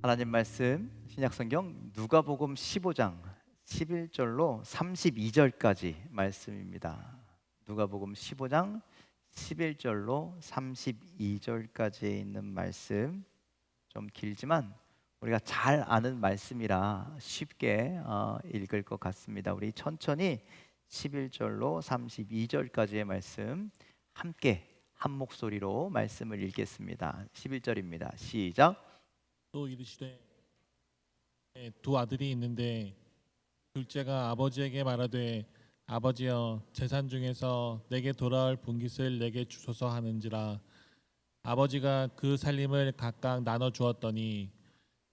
하나님 말씀 신약성경 누가복음 15장 11절로 32절까지 말씀입니다. 누가복음 15장 11절로 32절까지에 있는 말씀, 좀 길지만 우리가 잘 아는 말씀이라 쉽게 읽을 것 같습니다. 우리 천천히 11절로 32절까지의 말씀 함께 한 목소리로 말씀을 읽겠습니다. 11절입니다. 시작. 또 이르시되 두 아들이 있는데 둘째가 아버지에게 말하되 아버지여 재산 중에서 내게 돌아올 분깃을 내게 주소서 하는지라. 아버지가 그 살림을 각각 나눠 주었더니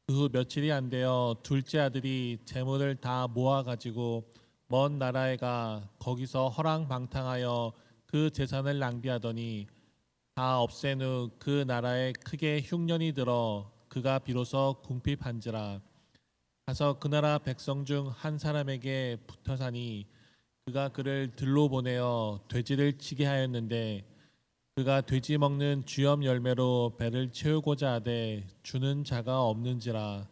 그 후 며칠이 안 되어 둘째 아들이 재물을 다 모아 가지고 먼 나라에 가 거기서 허랑방탕하여 그 재산을 낭비하더니 다 없앤 후 그 나라에 크게 흉년이 들어 그가 비로소 궁핍한지라. 가서 그 나라 백성 중 한 사람에게 붙어 사니 그가 그를 들로 보내어 돼지를 치게 하였는데 그가 돼지 먹는 쥐염 열매로 배를 채우고자 하되 주는 자가 없는지라.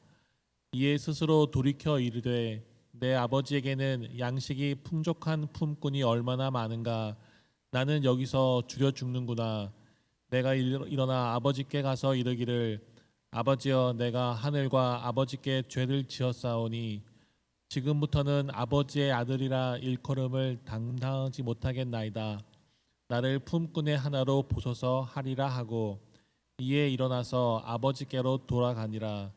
이에 스스로 돌이켜 이르되 내 아버지에게는 양식이 풍족한 품꾼이 얼마나 많은가. 나는 여기서 줄여 죽는구나. 내가 일어나 아버지께 가서 이르기를 아버지여 내가 하늘과 아버지께 죄를 지었사오니 지금부터는 아버지의 아들이라 일컬음을 당당하지 못하겠나이다. 나를 품꾼의 하나로 보소서 하리라 하고 이에 일어나서 아버지께로 돌아가니라.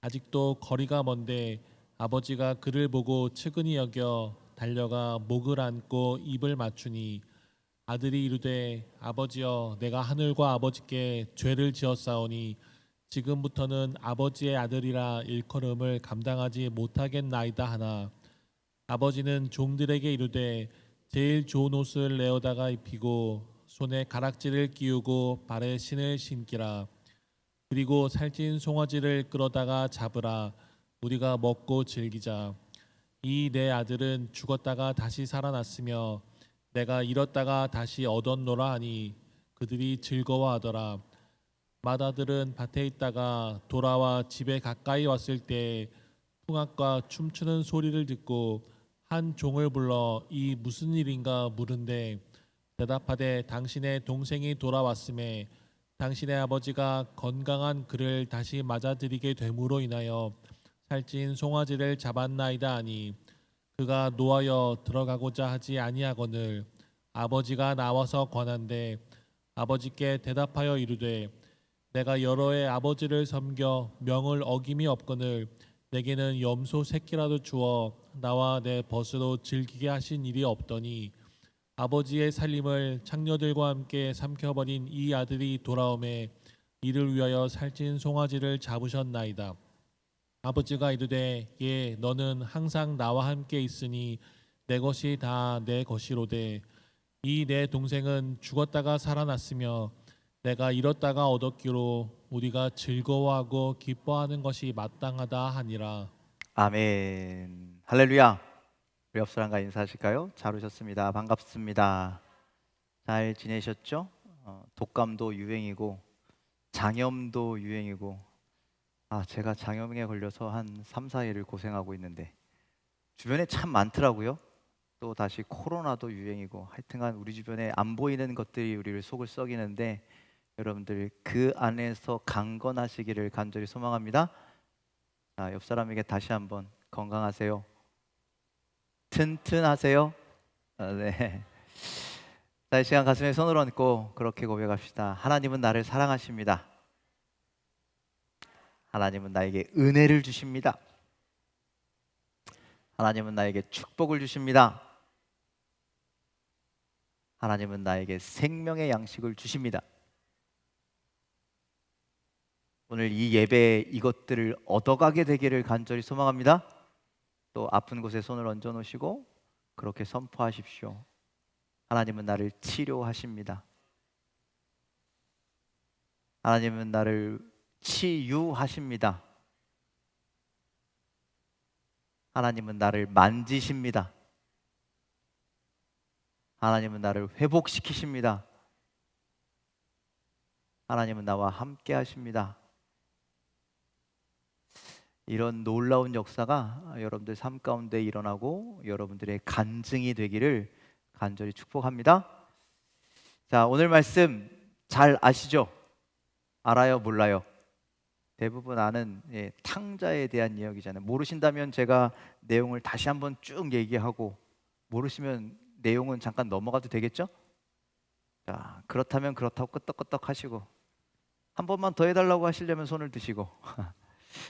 아직도 거리가 먼데 아버지가 그를 보고 측은히 여겨 달려가 목을 안고 입을 맞추니 아들이 이르되 아버지여 내가 하늘과 아버지께 죄를 지었사오니 지금부터는 아버지의 아들이라 일컬음을 감당하지 못하겠나이다 하나. 아버지는 종들에게 이르되 제일 좋은 옷을 내어다가 입히고 손에 가락지를 끼우고 발에 신을 신기라. 그리고 살찐 송아지를 끌어다가 잡으라. 우리가 먹고 즐기자. 이 내 아들은 죽었다가 다시 살아났으며 내가 잃었다가 다시 얻었노라 하니 그들이 즐거워하더라. 맏아들은 밭에 있다가 돌아와 집에 가까이 왔을 때 풍악과 춤추는 소리를 듣고 한 종을 불러 이 무슨 일인가 물은데 대답하되 당신의 동생이 돌아왔음에 당신의 아버지가 건강한 그를 다시 맞아들이게 됨으로 인하여 살찐 송아지를 잡았나이다 하니 그가 노하여 들어가고자 하지 아니하거늘 아버지가 나와서 권한대 아버지께 대답하여 이르되 내가 여러 해 아버지를 섬겨 명을 어김이 없거늘 내게는 염소 새끼라도 주어 나와 내 벗으로 즐기게 하신 일이 없더니 아버지의 살림을 창녀들과 함께 삼켜버린 이 아들이 돌아오매 이를 위하여 살찐 송아지를 잡으셨나이다. 아버지가 이르되 예 너는 항상 나와 함께 있으니 내 것이 다 내 것이로되 이 내 동생은 죽었다가 살아났으며 내가 잃었다가 얻었기로 우리가 즐거워하고 기뻐하는 것이 마땅하다 하니라. 아멘. 할렐루야. 우리 옆 사람과 인사하실까요? 잘 오셨습니다. 반갑습니다. 잘 지내셨죠? 독감도 유행이고 장염도 유행이고 제가 장염에 걸려서 한 3, 4일을 고생하고 있는데 주변에 참 많더라고요. 또 다시 코로나도 유행이고 하여튼간 우리 주변에 안 보이는 것들이 우리를 속을 썩이는데 여러분들 그 안에서 강건하시기를 간절히 소망합니다. 옆 사람에게 다시 한번 건강하세요. 튼튼하세요. 네. 자, 이 시간 가슴에 손을 얹고 그렇게 고백합시다. 하나님은 나를 사랑하십니다. 하나님은 나에게 은혜를 주십니다. 하나님은 나에게 축복을 주십니다. 하나님은 나에게 생명의 양식을 주십니다. 오늘 이 예배에 이것들을 얻어가게 되기를 간절히 소망합니다. 또 아픈 곳에 손을 얹어 놓으시고 그렇게 선포하십시오. 하나님은 나를 치료하십니다. 하나님은 나를 치유하십니다. 하나님은 나를 만지십니다. 하나님은 나를 회복시키십니다. 하나님은 나와 함께 하십니다. 이런 놀라운 역사가 여러분들 삶 가운데 일어나고 여러분들의 간증이 되기를 간절히 축복합니다. 자, 오늘 말씀 잘 아시죠? 알아요? 몰라요? 대부분 아는 탕자에 대한 이야기잖아요. 모르신다면 제가 내용을 다시 한번 쭉 얘기하고, 모르시면 내용은 잠깐 넘어가도 되겠죠? 자, 그렇다면 그렇다고 끄떡끄떡 하시고, 한 번만 더 해달라고 하시려면 손을 드시고.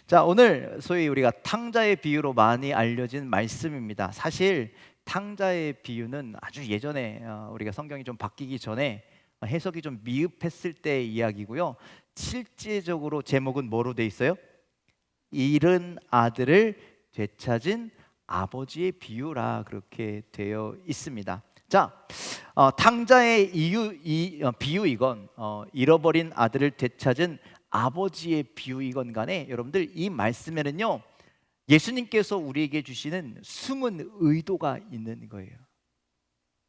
자, 오늘 소위 우리가 탕자의 비유로 많이 알려진 말씀입니다. 사실 탕자의 비유는 아주 예전에 우리가 성경이 좀 바뀌기 전에 해석이 좀 미흡했을 때 이야기고요. 실제적으로 제목은 뭐로 돼 있어요? 잃은 아들을 되찾은 아버지의 비유라 그렇게 되어 있습니다. 자, 탕자의 비유이건 잃어버린 아들을 되찾은 아버지의 비유이건 간에 여러분들 이 말씀에는요, 예수님께서 우리에게 주시는 숨은 의도가 있는 거예요.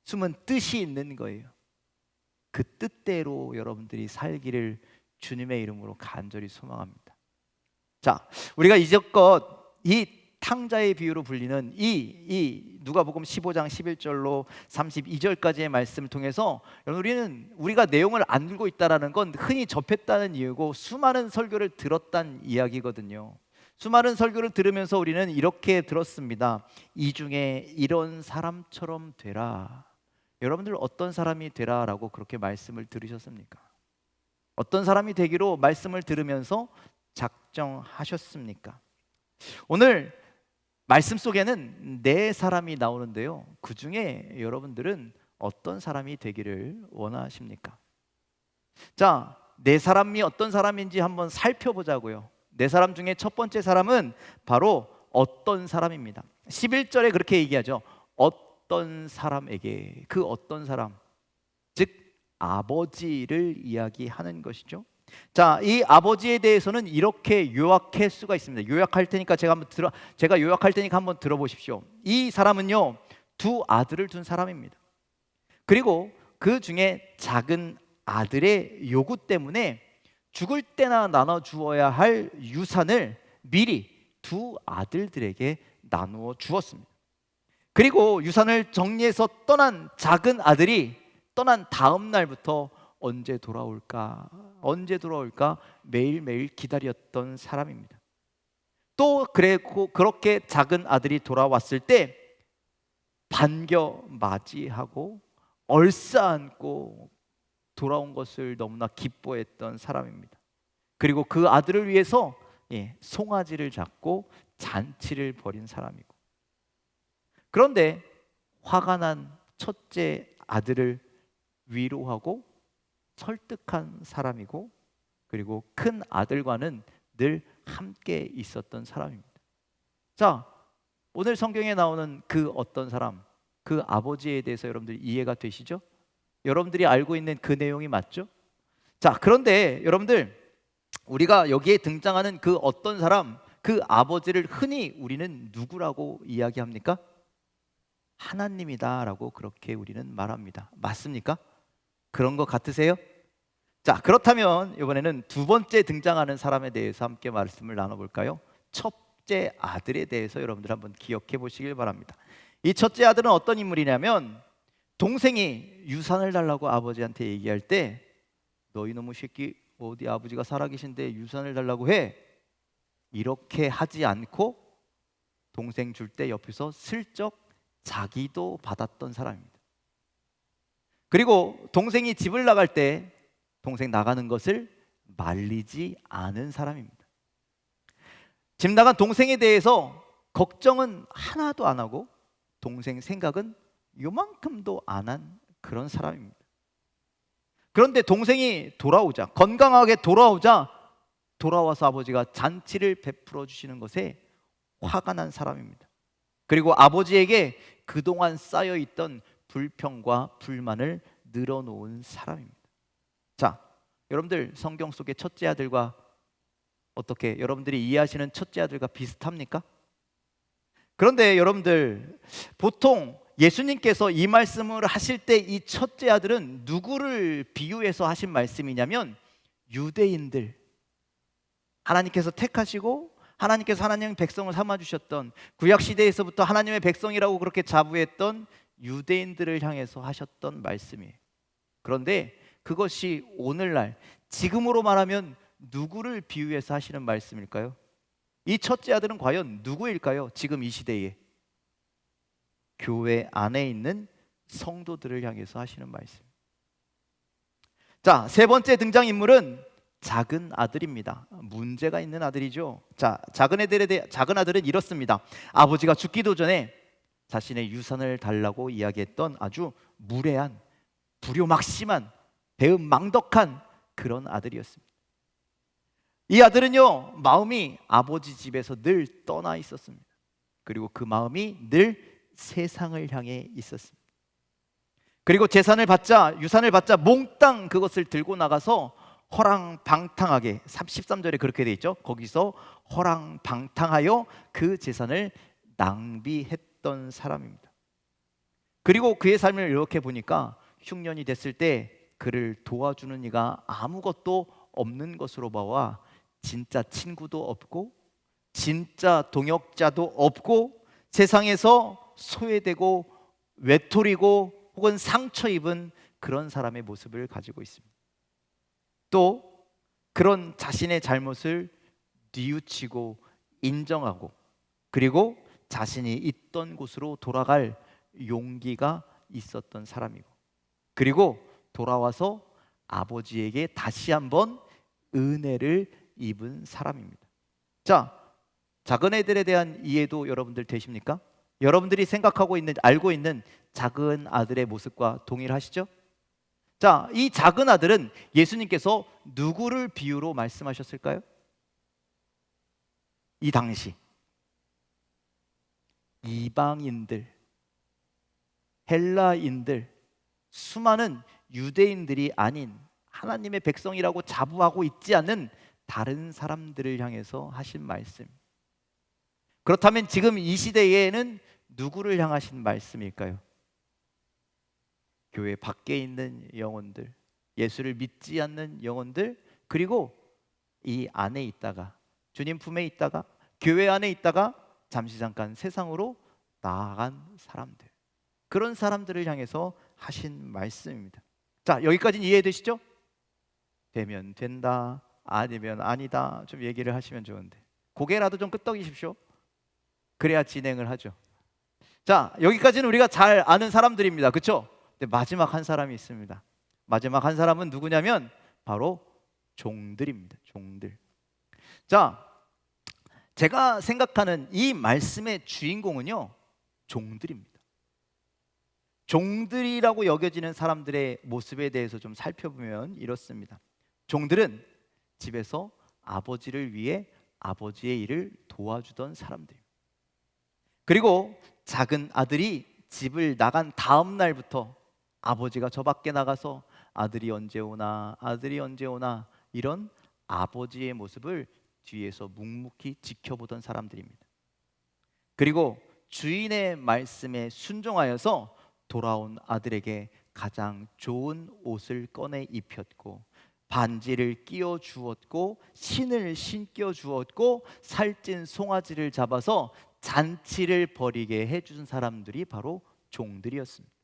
숨은 뜻이 있는 거예요. 그 뜻대로 여러분들이 살기를 주님의 이름으로 간절히 소망합니다. 자, 우리가 이제껏 이 탕자의 비유로 불리는 이 누가복음 15장 11절로 32절까지의 말씀을 통해서 우리가 내용을 알고 있다라는 건 흔히 접했다는 이유고 수많은 설교를 들었다는 이야기거든요. 수많은 설교를 들으면서 우리는 이렇게 들었습니다. 이 중에 이런 사람처럼 되라. 여러분들 어떤 사람이 되라라고 그렇게 말씀을 들으셨습니까? 어떤 사람이 되기로 말씀을 들으면서 작정하셨습니까? 오늘 말씀 속에는 네 사람이 나오는데요, 그 중에 여러분들은 어떤 사람이 되기를 원하십니까? 자, 네 사람이 어떤 사람인지 한번 살펴보자고요. 네 사람 중에 첫 번째 사람은 바로 어떤 사람입니다. 11절에 그렇게 얘기하죠. 어떤 사람에게, 그 어떤 사람, 즉 아버지를 이야기하는 것이죠. 자, 이 아버지에 대해서는 이렇게 요약할 수가 있습니다. 요약할 테니까 제가 요약할 테니까 한번 들어보십시오. 이 사람은요, 두 아들을 둔 사람입니다. 그리고 그 중에 작은 아들의 요구 때문에 죽을 때나 나눠 주어야 할 유산을 미리 두 아들들에게 나누어 주었습니다. 그리고 유산을 정리해서 떠난 작은 아들이 떠난 다음 날부터 언제 돌아올까 매일매일 기다렸던 사람입니다. 또 그렇게 작은 아들이 돌아왔을 때 반겨 맞이하고 얼싸안고 돌아온 것을 너무나 기뻐했던 사람입니다. 그리고 그 아들을 위해서 송아지를 잡고 잔치를 벌인 사람이고, 그런데 화가 난 첫째 아들을 위로하고 설득한 사람이고, 그리고 큰 아들과는 늘 함께 있었던 사람입니다. 자, 오늘 성경에 나오는 그 어떤 사람, 그 아버지에 대해서 여러분들 이해가 되시죠? 여러분들이 알고 있는 그 내용이 맞죠? 자, 그런데 여러분들, 우리가 여기에 등장하는 그 어떤 사람, 그 아버지를 흔히 우리는 누구라고 이야기합니까? 하나님이다라고 그렇게 우리는 말합니다. 맞습니까? 그런 것 같으세요? 자, 그렇다면 이번에는 두 번째 등장하는 사람에 대해서 함께 말씀을 나눠볼까요? 첫째 아들에 대해서 여러분들 한번 기억해 보시길 바랍니다. 이 첫째 아들은 어떤 인물이냐면, 동생이 유산을 달라고 아버지한테 얘기할 때, 너 이놈의 새끼, 어디 아버지가 살아계신데 유산을 달라고 해? 이렇게 하지 않고 동생 줄 때 옆에서 슬쩍 자기도 받았던 사람입니다. 그리고 동생이 집을 나갈 때 동생 나가는 것을 말리지 않은 사람입니다. 집 나간 동생에 대해서 걱정은 하나도 안 하고 동생 생각은 요만큼도 안 한 그런 사람입니다. 그런데 동생이 건강하게 돌아와서 아버지가 잔치를 베풀어 주시는 것에 화가 난 사람입니다. 그리고 아버지에게 그동안 쌓여있던 불평과 불만을 늘어놓은 사람입니다. 자, 여러분들 성경 속의 첫째 아들과 어떻게 여러분들이 이해하시는 첫째 아들과 비슷합니까? 그런데 여러분들, 보통 예수님께서 이 말씀을 하실 때 이 첫째 아들은 누구를 비유해서 하신 말씀이냐면, 유대인들, 하나님께서 택하시고 하나님께서 하나님의 백성을 삼아주셨던, 구약 시대에서부터 하나님의 백성이라고 그렇게 자부했던 유대인들을 향해서 하셨던 말씀이에요. 그런데 그것이 오늘날, 지금으로 말하면 누구를 비유해서 하시는 말씀일까요? 이 첫째 아들은 과연 누구일까요? 지금 이 시대에 교회 안에 있는 성도들을 향해서 하시는 말씀. 자, 세 번째 등장인물은 작은 아들입니다. 문제가 있는 아들이죠. 자, 작은 아들은 이렇습니다. 아버지가 죽기도 전에 자신의 유산을 달라고 이야기했던 아주 무례한, 불효막심한, 배은망덕한 그런 아들이었습니다. 이 아들은요, 마음이 아버지 집에서 늘 떠나 있었습니다. 그리고 그 마음이 늘 세상을 향해 있었습니다. 그리고 유산을 받자 몽땅 그것을 들고 나가서 허랑방탕하게, 13절에 그렇게 돼 있죠. 거기서 허랑방탕하여 그 재산을 낭비했던 사람입니다. 그리고 그의 삶을 이렇게 보니까 흉년이 됐을 때 그를 도와주는 이가 아무것도 없는 것으로 봐와 진짜 친구도 없고 진짜 동역자도 없고 세상에서 소외되고 외톨이고 혹은 상처 입은 그런 사람의 모습을 가지고 있습니다. 또 그런 자신의 잘못을 뉘우치고 인정하고 그리고 자신이 있던 곳으로 돌아갈 용기가 있었던 사람이고, 그리고 돌아와서 아버지에게 다시 한번 은혜를 입은 사람입니다. 자, 작은 애들에 대한 이해도 여러분들 되십니까? 여러분들이 생각하고 있는, 알고 있는 작은 아들의 모습과 동일하시죠? 자, 이 작은 아들은 예수님께서 누구를 비유로 말씀하셨을까요? 이 당시 이방인들, 헬라인들, 수많은 유대인들이 아닌 하나님의 백성이라고 자부하고 있지 않은 다른 사람들을 향해서 하신 말씀. 그렇다면 지금 이 시대에는 누구를 향하신 말씀일까요? 교회 밖에 있는 영혼들, 예수를 믿지 않는 영혼들, 그리고 이 안에 있다가, 주님 품에 있다가, 교회 안에 있다가 잠시 잠깐 세상으로 나아간 사람들, 그런 사람들을 향해서 하신 말씀입니다. 자, 여기까지는 이해되시죠? 되면 된다, 아니면 아니다, 좀 얘기를 하시면 좋은데 고개라도 좀 끄덕이십시오. 그래야 진행을 하죠. 자, 여기까지는 우리가 잘 아는 사람들입니다. 그렇죠? 근데 마지막 한 사람이 있습니다. 마지막 한 사람은 누구냐면 바로 종들입니다. 종들. 자, 제가 생각하는 이 말씀의 주인공은요, 종들입니다. 종들이라고 여겨지는 사람들의 모습에 대해서 좀 살펴보면 이렇습니다. 종들은 집에서 아버지를 위해 아버지의 일을 도와주던 사람들입니다. 그리고 작은 아들이 집을 나간 다음 날부터 아버지가 저 밖에 나가서 아들이 언제 오나, 아들이 언제 오나, 이런 아버지의 모습을 뒤에서 묵묵히 지켜보던 사람들입니다. 그리고 주인의 말씀에 순종하여서 돌아온 아들에게 가장 좋은 옷을 꺼내 입혔고, 반지를 끼워 주었고, 신을 신겨 주었고, 살찐 송아지를 잡아서 잔치를 벌이게 해준 사람들이 바로 종들이었습니다.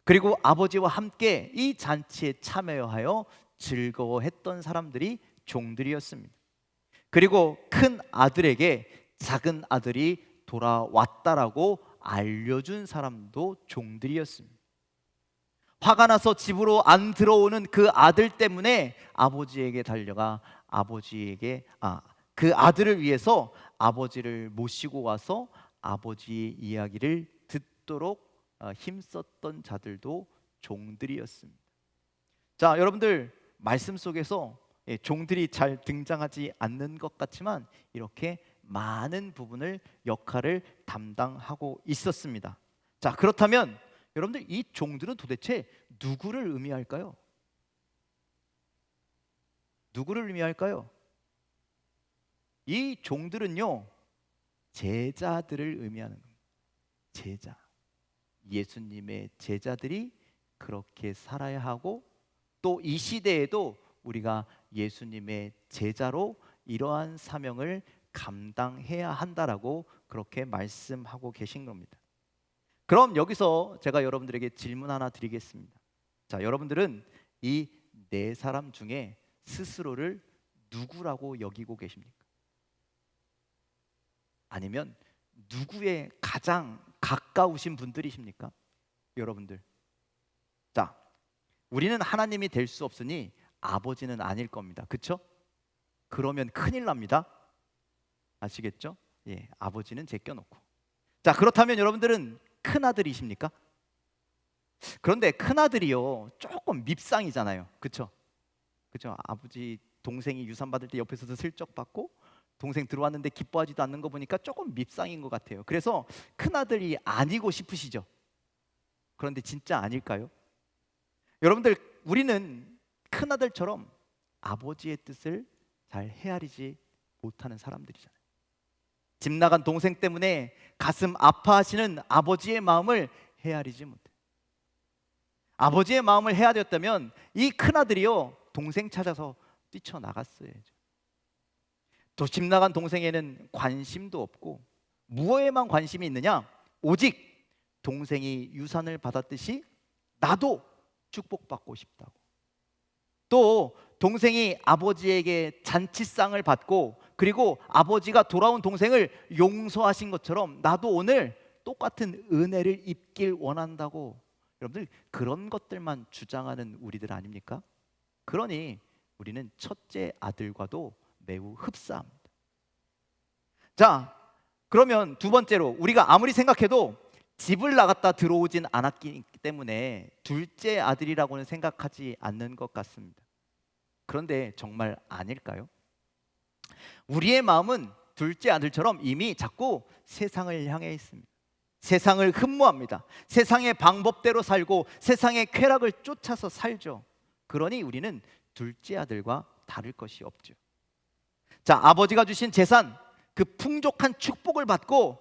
그리고 아버지와 함께 이 잔치에 참여하여 즐거워했던 사람들이 종들이었습니다. 그리고 큰 아들에게 작은 아들이 돌아왔다라고 알려준 사람도 종들이었습니다. 화가 나서 집으로 안 들어오는 그 아들 때문에 아버지에게 달려가 그 아들을 위해서 아버지를 모시고 와서 아버지의 이야기를 듣도록 힘썼던 자들도 종들이었습니다. 자, 여러분들 말씀 속에서 종들이 잘 등장하지 않는 것 같지만 이렇게 많은 부분을, 역할을 담당하고 있었습니다. 자, 그렇다면 여러분들 이 종들은 도대체 누구를 의미할까요? 누구를 의미할까요? 이 종들은요, 제자들을 의미하는 겁니다. 제자. 예수님의 제자들이 그렇게 살아야 하고, 또 이 시대에도 우리가 예수님의 제자로 이러한 사명을 감당해야 한다라고 그렇게 말씀하고 계신 겁니다. 그럼 여기서 제가 여러분들에게 질문 하나 드리겠습니다. 자, 여러분들은 이 네 사람 중에 스스로를 누구라고 여기고 계십니까? 아니면 누구의 가장 가까우신 분들이십니까? 여러분들. 자, 우리는 하나님이 될 수 없으니 아버지는 아닐 겁니다. 그렇죠? 그러면 큰일 납니다. 아시겠죠? 예, 아버지는 제껴놓고. 자, 그렇다면 여러분들은 큰아들이십니까? 그런데 큰아들이요 조금 밉상이잖아요. 그렇죠? 그렇죠? 아버지 동생이 유산 받을 때 옆에서도 슬쩍 받고 동생 들어왔는데 기뻐하지도 않는 거 보니까 조금 밉상인 것 같아요. 그래서 큰아들이 아니고 싶으시죠? 그런데 진짜 아닐까요? 여러분들, 우리는 큰아들처럼 아버지의 뜻을 잘 헤아리지 못하는 사람들이잖아요. 집 나간 동생 때문에 가슴 아파하시는 아버지의 마음을 헤아리지 못해요. 아버지의 마음을 헤아렸다면 이 큰아들이요 동생 찾아서 뛰쳐나갔어야죠. 또 집 나간 동생에는 관심도 없고 무엇에만 관심이 있느냐? 오직 동생이 유산을 받았듯이 나도 축복받고 싶다고. 또 동생이 아버지에게 잔치상을 받고 그리고 아버지가 돌아온 동생을 용서하신 것처럼 나도 오늘 똑같은 은혜를 입길 원한다고. 여러분들, 그런 것들만 주장하는 우리들 아닙니까? 그러니 우리는 첫째 아들과도 매우 흡사합니다. 자, 그러면 두 번째로, 우리가 아무리 생각해도 집을 나갔다 들어오진 않았기 때문에 둘째 아들이라고는 생각하지 않는 것 같습니다. 그런데 정말 아닐까요? 우리의 마음은 둘째 아들처럼 이미 자꾸 세상을 향해 있습니다. 세상을 흠모합니다. 세상의 방법대로 살고 세상의 쾌락을 쫓아서 살죠. 그러니 우리는 둘째 아들과 다를 것이 없죠. 자, 아버지가 주신 재산, 그 풍족한 축복을 받고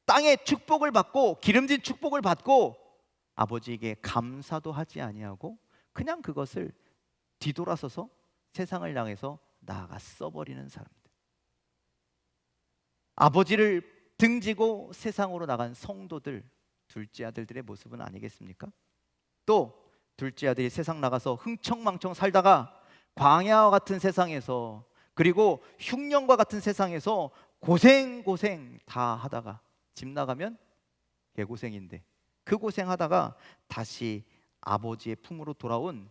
땅의 축복을 받고 기름진 축복을 받고 아버지에게 감사도 하지 아니하고 그냥 그것을 뒤돌아서서 세상을 향해서 나아가 써버리는 사람들. 아버지를 등지고 세상으로 나간 성도들, 둘째 아들들의 모습은 아니겠습니까? 또 둘째 아들이 세상 나가서 흥청망청 살다가 광야와 같은 세상에서 그리고 흉년과 같은 세상에서 고생 다 하다가 집 나가면 개고생인데 그 고생하다가 다시 아버지의 품으로 돌아온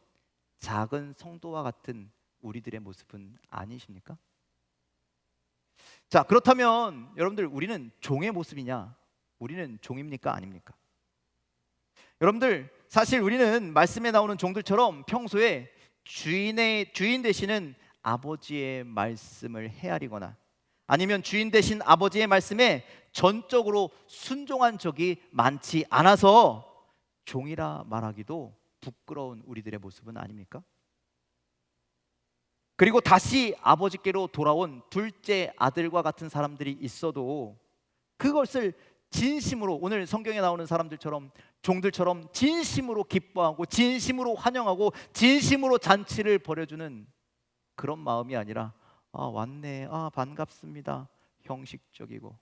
작은 성도와 같은 우리들의 모습은 아니십니까? 자, 그렇다면 여러분들, 우리는 종의 모습이냐? 우리는 종입니까? 아닙니까? 여러분들, 사실 우리는 말씀에 나오는 종들처럼 평소에 주인 되시는 아버지의 말씀을 헤아리거나 아니면 주인 되신 아버지의 말씀에 전적으로 순종한 적이 많지 않아서 종이라 말하기도 부끄러운 우리들의 모습은 아닙니까? 그리고 다시 아버지께로 돌아온 둘째 아들과 같은 사람들이 있어도 그것을 진심으로, 오늘 성경에 나오는 사람들처럼 종들처럼 진심으로 기뻐하고 진심으로 환영하고 진심으로 잔치를 벌여주는 그런 마음이 아니라 왔네, 반갑습니다, 형식적이고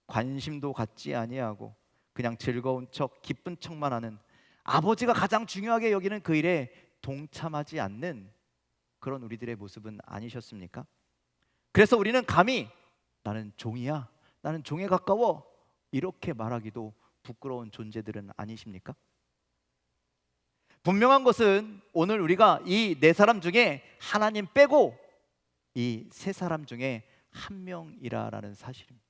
관심도 갖지 아니하고 그냥 즐거운 척 기쁜 척만 하는, 아버지가 가장 중요하게 여기는 그 일에 동참하지 않는 그런 우리들의 모습은 아니셨습니까? 그래서 우리는 감히 나는 종이야, 나는 종에 가까워 이렇게 말하기도 부끄러운 존재들은 아니십니까? 분명한 것은 오늘 우리가 이 네 사람 중에 하나님 빼고 이 세 사람 중에 한 명이라는 사실입니다.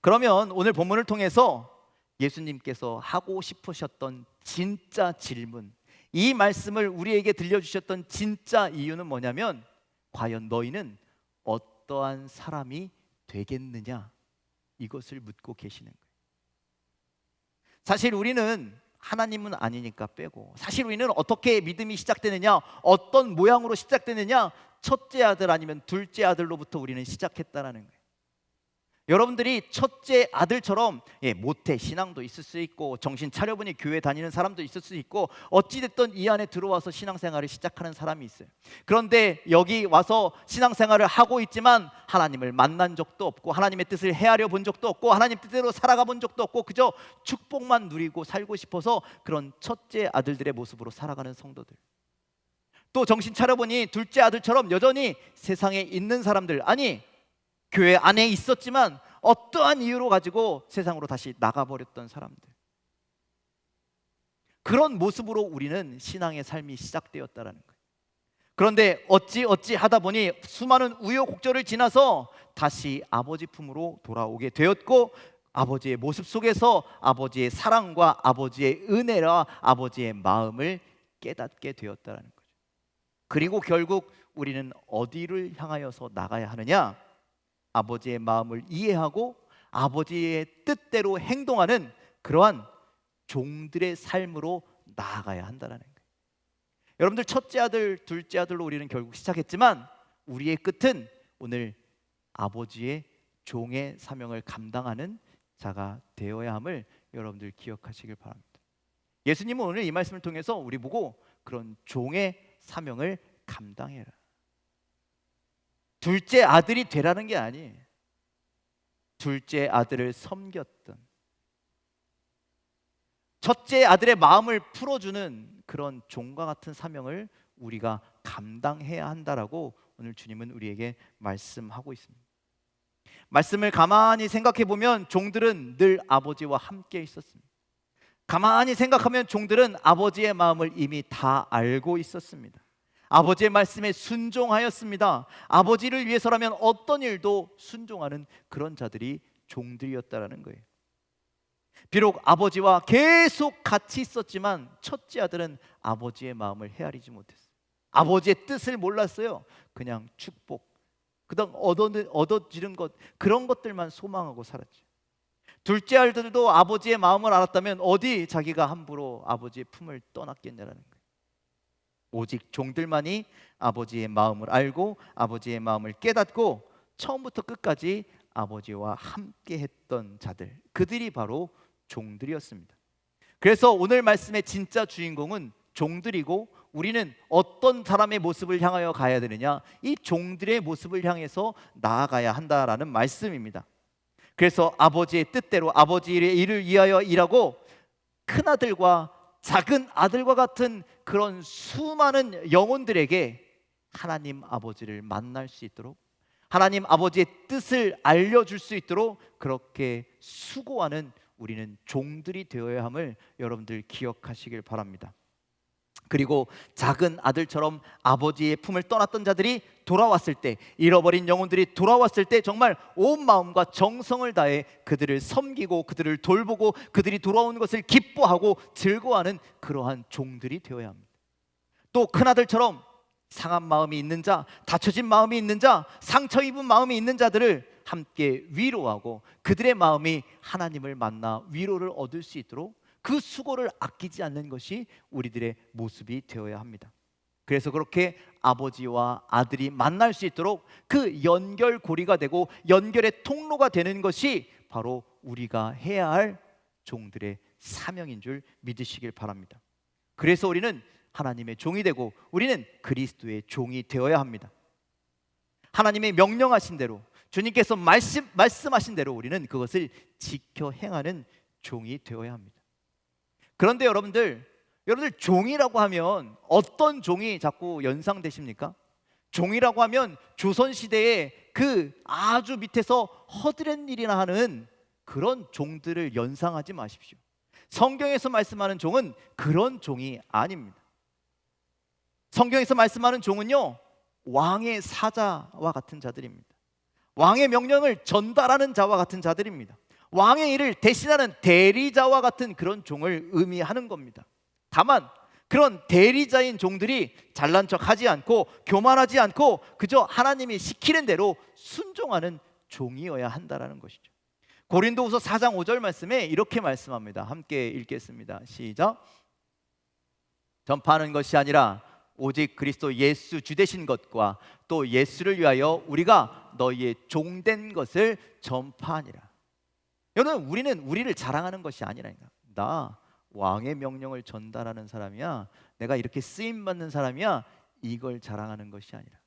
그러면 오늘 본문을 통해서 예수님께서 하고 싶으셨던 진짜 질문, 이 말씀을 우리에게 들려주셨던 진짜 이유는 뭐냐면, 과연 너희는 어떠한 사람이 되겠느냐, 이것을 묻고 계시는 거예요. 사실 우리는 하나님은 아니니까 빼고, 사실 우리는 어떻게 믿음이 시작되느냐, 어떤 모양으로 시작되느냐, 첫째 아들 아니면 둘째 아들로부터 우리는 시작했다라는 거예요. 여러분들이 첫째 아들처럼 모태 신앙도 있을 수 있고 정신 차려보니 교회 다니는 사람도 있을 수 있고 어찌됐든 이 안에 들어와서 신앙생활을 시작하는 사람이 있어요. 그런데 여기 와서 신앙생활을 하고 있지만 하나님을 만난 적도 없고 하나님의 뜻을 헤아려 본 적도 없고 하나님 뜻대로 살아가 본 적도 없고 그저 축복만 누리고 살고 싶어서 그런 첫째 아들들의 모습으로 살아가는 성도들, 또 정신 차려보니 둘째 아들처럼 여전히 세상에 있는 사람들, 아니 교회 안에 있었지만 어떠한 이유로 가지고 세상으로 다시 나가버렸던 사람들, 그런 모습으로 우리는 신앙의 삶이 시작되었다라는 거예요. 그런데 어찌 하다 보니 수많은 우여곡절을 지나서 다시 아버지 품으로 돌아오게 되었고 아버지의 모습 속에서 아버지의 사랑과 아버지의 은혜와 아버지의 마음을 깨닫게 되었다라는 거죠. 그리고 결국 우리는 어디를 향하여서 나가야 하느냐? 아버지의 마음을 이해하고 아버지의 뜻대로 행동하는 그러한 종들의 삶으로 나아가야 한다는 거예요. 여러분들 첫째 아들, 둘째 아들로 우리는 결국 시작했지만 우리의 끝은 오늘 아버지의 종의 사명을 감당하는 자가 되어야 함을 여러분들 기억하시길 바랍니다. 예수님은 오늘 이 말씀을 통해서 우리 보고 그런 종의 사명을 감당해라. 둘째 아들이 되라는 게 아니에요. 둘째 아들을 섬겼던, 첫째 아들의 마음을 풀어주는 그런 종과 같은 사명을 우리가 감당해야 한다라고 오늘 주님은 우리에게 말씀하고 있습니다. 말씀을 가만히 생각해 보면 종들은 늘 아버지와 함께 있었습니다. 가만히 생각하면 종들은 아버지의 마음을 이미 다 알고 있었습니다. 아버지의 말씀에 순종하였습니다. 아버지를 위해서라면 어떤 일도 순종하는 그런 자들이 종들이었다라는 거예요. 비록 아버지와 계속 같이 있었지만 첫째 아들은 아버지의 마음을 헤아리지 못했어요. 아버지의 뜻을 몰랐어요. 그냥 축복, 그다음 얻어지는 것, 그런 것들만 소망하고 살았죠. 둘째 아들도 아버지의 마음을 알았다면 어디 자기가 함부로 아버지의 품을 떠났겠냐라는 거예요. 오직 종들만이 아버지의 마음을 알고 아버지의 마음을 깨닫고 처음부터 끝까지 아버지와 함께 했던 자들, 그들이 바로 종들이었습니다. 그래서 오늘 말씀의 진짜 주인공은 종들이고 우리는 어떤 사람의 모습을 향하여 가야 되느냐? 이 종들의 모습을 향해서 나아가야 한다라는 말씀입니다. 그래서 아버지의 뜻대로 아버지의 일을 위하여 일하고 큰아들과 작은 아들과 같은 그런 수많은 영혼들에게 하나님 아버지를 만날 수 있도록, 하나님 아버지의 뜻을 알려줄 수 있도록 그렇게 수고하는 우리는 종들이 되어야 함을 여러분들 기억하시길 바랍니다. 그리고 작은 아들처럼 아버지의 품을 떠났던 자들이 돌아왔을 때, 잃어버린 영혼들이 돌아왔을 때 정말 온 마음과 정성을 다해 그들을 섬기고 그들을 돌보고 그들이 돌아오는 것을 기뻐하고 즐거워하는 그러한 종들이 되어야 합니다. 또 큰아들처럼 상한 마음이 있는 자, 다쳐진 마음이 있는 자, 상처 입은 마음이 있는 자들을 함께 위로하고 그들의 마음이 하나님을 만나 위로를 얻을 수 있도록 그 수고를 아끼지 않는 것이 우리들의 모습이 되어야 합니다. 그래서 그렇게 아버지와 아들이 만날 수 있도록 그 연결고리가 되고 연결의 통로가 되는 것이 바로 우리가 해야 할 종들의 사명인 줄 믿으시길 바랍니다. 그래서 우리는 하나님의 종이 되고 우리는 그리스도의 종이 되어야 합니다. 하나님의 명령하신 대로, 주님께서 말씀하신 대로 우리는 그것을 지켜 행하는 종이 되어야 합니다. 그런데 여러분들 종이라고 하면 어떤 종이 자꾸 연상되십니까? 종이라고 하면 조선시대에 그 아주 밑에서 허드렛 일이나 하는 그런 종들을 연상하지 마십시오. 성경에서 말씀하는 종은 그런 종이 아닙니다. 성경에서 말씀하는 종은요, 왕의 사자와 같은 자들입니다. 왕의 명령을 전달하는 자와 같은 자들입니다. 왕의 일을 대신하는 대리자와 같은 그런 종을 의미하는 겁니다. 다만 그런 대리자인 종들이 잘난 척하지 않고 교만하지 않고 그저 하나님이 시키는 대로 순종하는 종이어야 한다라는 것이죠. 고린도후서 4장 5절 말씀에 이렇게 말씀합니다. 함께 읽겠습니다. 시작. 전파하는 것이 아니라 오직 그리스도 예수 주 되신 것과 또 예수를 위하여 우리가 너희의 종된 것을 전파하니라. 여러분, 우리는 우리를 자랑하는 것이 아니라니까. 나 왕의 명령을 전달하는 사람이야, 내가 이렇게 쓰임 받는 사람이야, 이걸 자랑하는 것이 아니라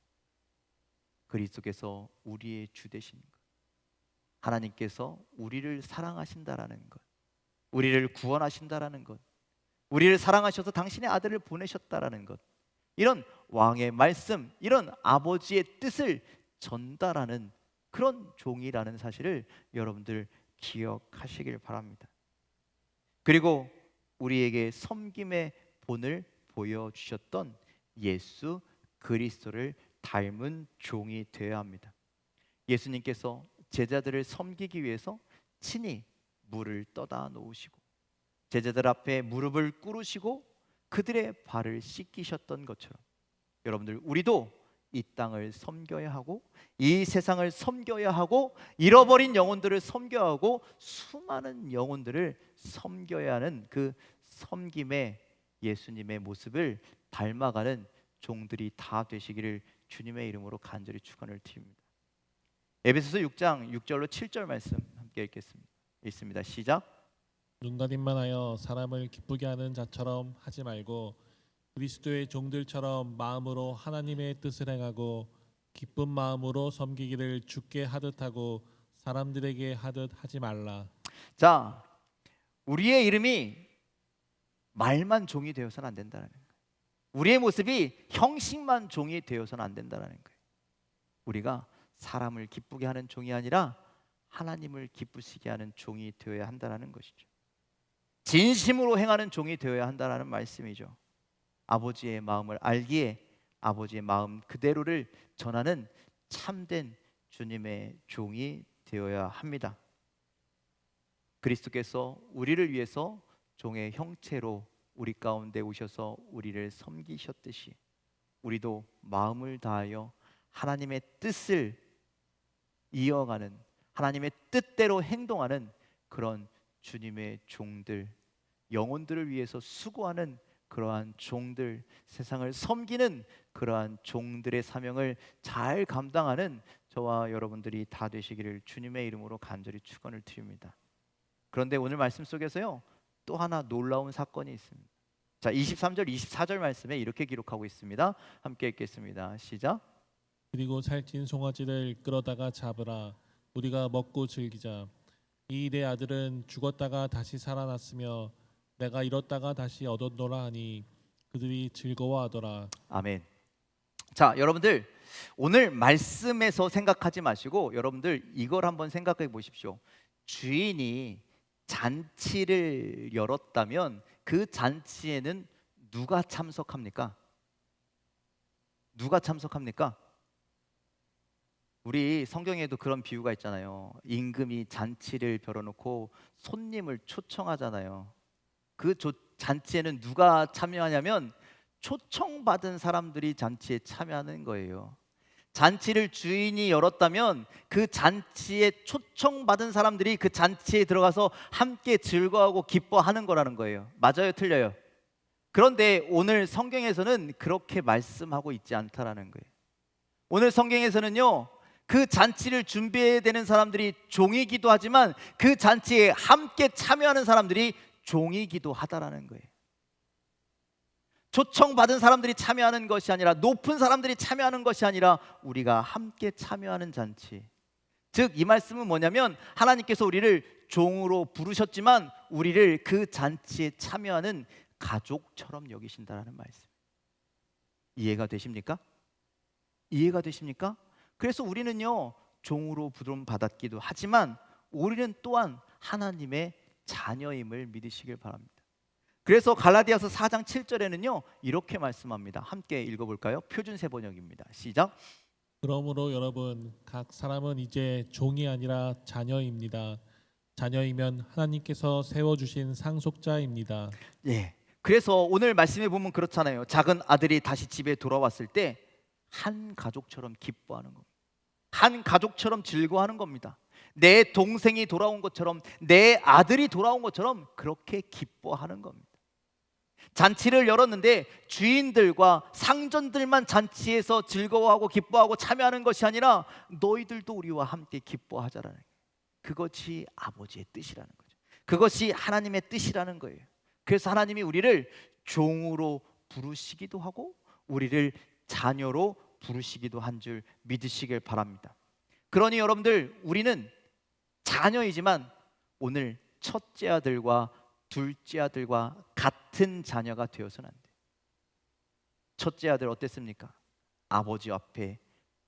그리스도께서 우리의 주 되신 것, 하나님께서 우리를 사랑하신다라는 것, 우리를 구원하신다라는 것, 우리를 사랑하셔서 당신의 아들을 보내셨다라는 것, 이런 왕의 말씀, 이런 아버지의 뜻을 전달하는 그런 종이라는 사실을 여러분들 기억하시길 바랍니다. 그리고 우리에게 섬김의 본을 보여주셨던 예수 그리스도를 닮은 종이 되어야 합니다. 예수님께서 제자들을 섬기기 위해서 친히 물을 떠다 놓으시고 제자들 앞에 무릎을 꿇으시고 그들의 발을 씻기셨던 것처럼 여러분들, 우리도 이 땅을 섬겨야 하고 이 세상을 섬겨야 하고 잃어버린 영혼들을 섬겨야 하고 수많은 영혼들을 섬겨야 하는 그 섬김의 예수님의 모습을 닮아가는 종들이 다 되시기를 주님의 이름으로 간절히 축원을 드립니다. 에베소서 6장 6절로 7절 말씀 함께 읽습니다. 시작. 눈가림만 하여 사람을 기쁘게 하는 자처럼 하지 말고 그리스도의 종들처럼 마음으로 하나님의 뜻을 행하고 기쁜 마음으로 섬기기를 주께 하듯 하고 사람들에게 하듯 하지 말라. 자, 우리의 이름이 말만 종이 되어서는 안 된다는 거예요. 우리의 모습이 형식만 종이 되어서는 안 된다는 거예요. 우리가 사람을 기쁘게 하는 종이 아니라 하나님을 기쁘시게 하는 종이 되어야 한다는 것이죠. 진심으로 행하는 종이 되어야 한다는 말씀이죠. 아버지의 마음을 알기에 아버지의 마음 그대로를 전하는 참된 주님의 종이 되어야 합니다. 그리스도께서 우리를 위해서 종의 형체로 우리 가운데 오셔서 우리를 섬기셨듯이 우리도 마음을 다하여 하나님의 뜻을 이어가는, 하나님의 뜻대로 행동하는 그런 주님의 종들, 영혼들을 위해서 수고하는 그러한 종들, 세상을 섬기는 그러한 종들의 사명을 잘 감당하는 저와 여러분들이 다 되시기를 주님의 이름으로 간절히 축원을 드립니다. 그런데 오늘 말씀 속에서요, 또 하나 놀라운 사건이 있습니다. 자, 23절 24절 말씀에 이렇게 기록하고 있습니다. 함께 읽겠습니다. 시작. 그리고 살찐 송아지를 끌어다가 잡으라. 우리가 먹고 즐기자. 이 내 아들은 죽었다가 다시 살아났으며 내가 잃었다가 다시 얻었노라 하니 그들이 즐거워하더라. 아멘. 자, 여러분들 오늘 말씀에서 생각하지 마시고 여러분들 이걸 한번 생각해 보십시오. 주인이 잔치를 열었다면 그 잔치에는 누가 참석합니까? 누가 참석합니까? 우리 성경에도 그런 비유가 있잖아요. 임금이 잔치를 벌여놓고 손님을 초청하잖아요. 그 잔치에는 누가 참여하냐면 초청받은 사람들이 잔치에 참여하는 거예요. 잔치를 주인이 열었다면 그 잔치에 초청받은 사람들이 그 잔치에 들어가서 함께 즐거워하고 기뻐하는 거라는 거예요. 맞아요, 틀려요? 그런데 오늘 성경에서는 그렇게 말씀하고 있지 않다라는 거예요. 오늘 성경에서는요, 그 잔치를 준비해야 되는 사람들이 종이기도 하지만 그 잔치에 함께 참여하는 사람들이 종이기도 하다라는 거예요. 초청받은 사람들이 참여하는 것이 아니라, 높은 사람들이 참여하는 것이 아니라 우리가 함께 참여하는 잔치. 즉 이 말씀은 뭐냐면 하나님께서 우리를 종으로 부르셨지만 우리를 그 잔치에 참여하는 가족처럼 여기신다라는 말씀. 이해가 되십니까? 이해가 되십니까? 그래서 우리는요, 종으로 부름 받았기도 하지만 우리는 또한 하나님의 자녀임을 믿으시길 바랍니다. 그래서 갈라디아서 4장 7절에는요 이렇게 말씀합니다. 함께 읽어볼까요? 표준세 번역입니다. 시작. 그러므로 여러분 각 사람은 이제 종이 아니라 자녀입니다. 자녀이면 하나님께서 세워주신 상속자입니다. 예. 그래서 오늘 말씀에 보면 그렇잖아요. 작은 아들이 다시 집에 돌아왔을 때 한 가족처럼 기뻐하는 겁니다. 한 가족처럼 즐거워하는 겁니다. 내 동생이 돌아온 것처럼, 내 아들이 돌아온 것처럼 그렇게 기뻐하는 겁니다. 잔치를 열었는데 주인들과 상전들만 잔치에서 즐거워하고 기뻐하고 참여하는 것이 아니라 너희들도 우리와 함께 기뻐하자라는 거예요. 그것이 아버지의 뜻이라는 거죠. 그것이 하나님의 뜻이라는 거예요. 그래서 하나님이 우리를 종으로 부르시기도 하고 우리를 자녀로 부르시기도 한 줄 믿으시길 바랍니다. 그러니 여러분들, 우리는 자녀이지만 오늘 첫째 아들과 둘째 아들과 같은 자녀가 되어서는 안 돼요. 첫째 아들 어땠습니까? 아버지 앞에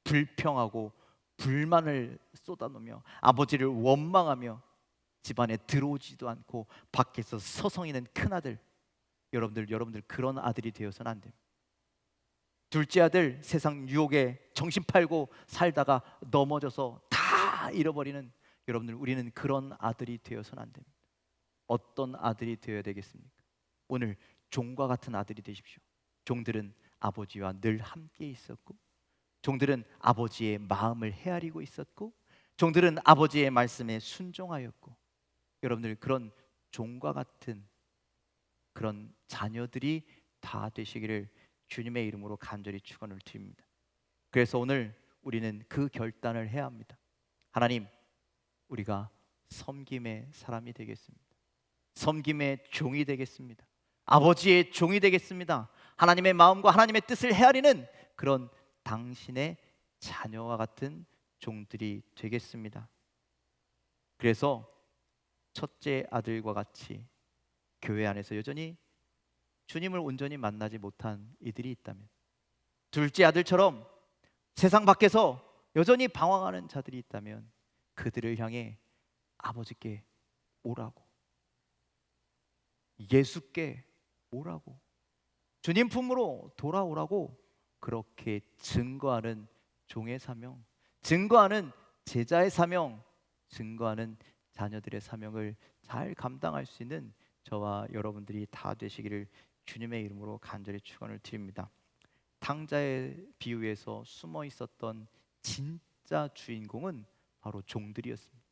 불평하고 불만을 쏟아놓으며 아버지를 원망하며 집안에 들어오지도 않고 밖에서 서성이는 큰아들. 여러분들 그런 아들이 되어서는 안 됩니다. 둘째 아들, 세상 유혹에 정신 팔고 살다가 넘어져서 다 잃어버리는 여러분들, 우리는 그런 아들이 되어서는 안 됩니다. 어떤 아들이 되어야 되겠습니까? 오늘 종과 같은 아들이 되십시오. 종들은 아버지와 늘 함께 있었고, 종들은 아버지의 마음을 헤아리고 있었고, 종들은 아버지의 말씀에 순종하였고, 여러분들 그런 종과 같은 그런 자녀들이 다 되시기를 주님의 이름으로 간절히 축원을 드립니다. 그래서 오늘 우리는 그 결단을 해야 합니다. 하나님, 우리가 섬김의 사람이 되겠습니다. 섬김의 종이 되겠습니다. 아버지의 종이 되겠습니다. 하나님의 마음과 하나님의 뜻을 헤아리는 그런 당신의 자녀와 같은 종들이 되겠습니다. 그래서 첫째 아들과 같이 교회 안에서 여전히 주님을 온전히 만나지 못한 이들이 있다면, 둘째 아들처럼 세상 밖에서 여전히 방황하는 자들이 있다면 그들을 향해 아버지께 오라고, 예수께 오라고, 주님 품으로 돌아오라고 그렇게 증거하는 종의 사명, 증거하는 제자의 사명, 증거하는 자녀들의 사명을 잘 감당할 수 있는 저와 여러분들이 다 되시기를 주님의 이름으로 간절히 축원을 드립니다. 탕자의 비유에서 숨어 있었던 진짜 주인공은 바로 종들이었습니다.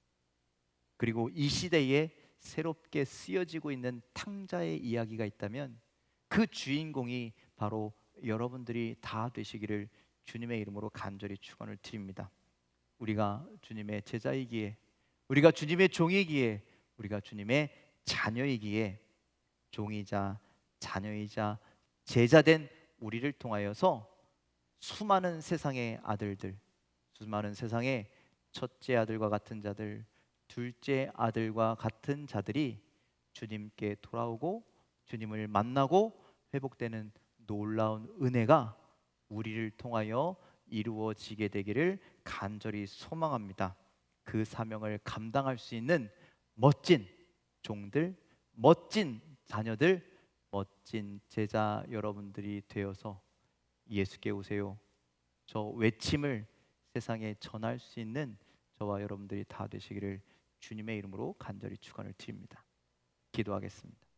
그리고 이 시대에 새롭게 쓰여지고 있는 탕자의 이야기가 있다면 그 주인공이 바로 여러분들이 다 되시기를 주님의 이름으로 간절히 축원을 드립니다. 우리가 주님의 제자이기에, 우리가 주님의 종이기에, 우리가 주님의 자녀이기에 종이자 자녀이자 제자된 우리를 통하여서 수많은 세상의 아들들, 수많은 세상의 첫째 아들과 같은 자들, 둘째 아들과 같은 자들이 주님께 돌아오고 주님을 만나고 회복되는 놀라운 은혜가 우리를 통하여 이루어지게 되기를 간절히 소망합니다. 그 사명을 감당할 수 있는 멋진 종들, 멋진 자녀들, 멋진 제자 여러분들이 되어서 예수께 오세요, 저 외침을 세상에 전할 수 있는 저와 여러분들이 다 되시기를 주님의 이름으로 간절히 축원을 드립니다. 기도하겠습니다.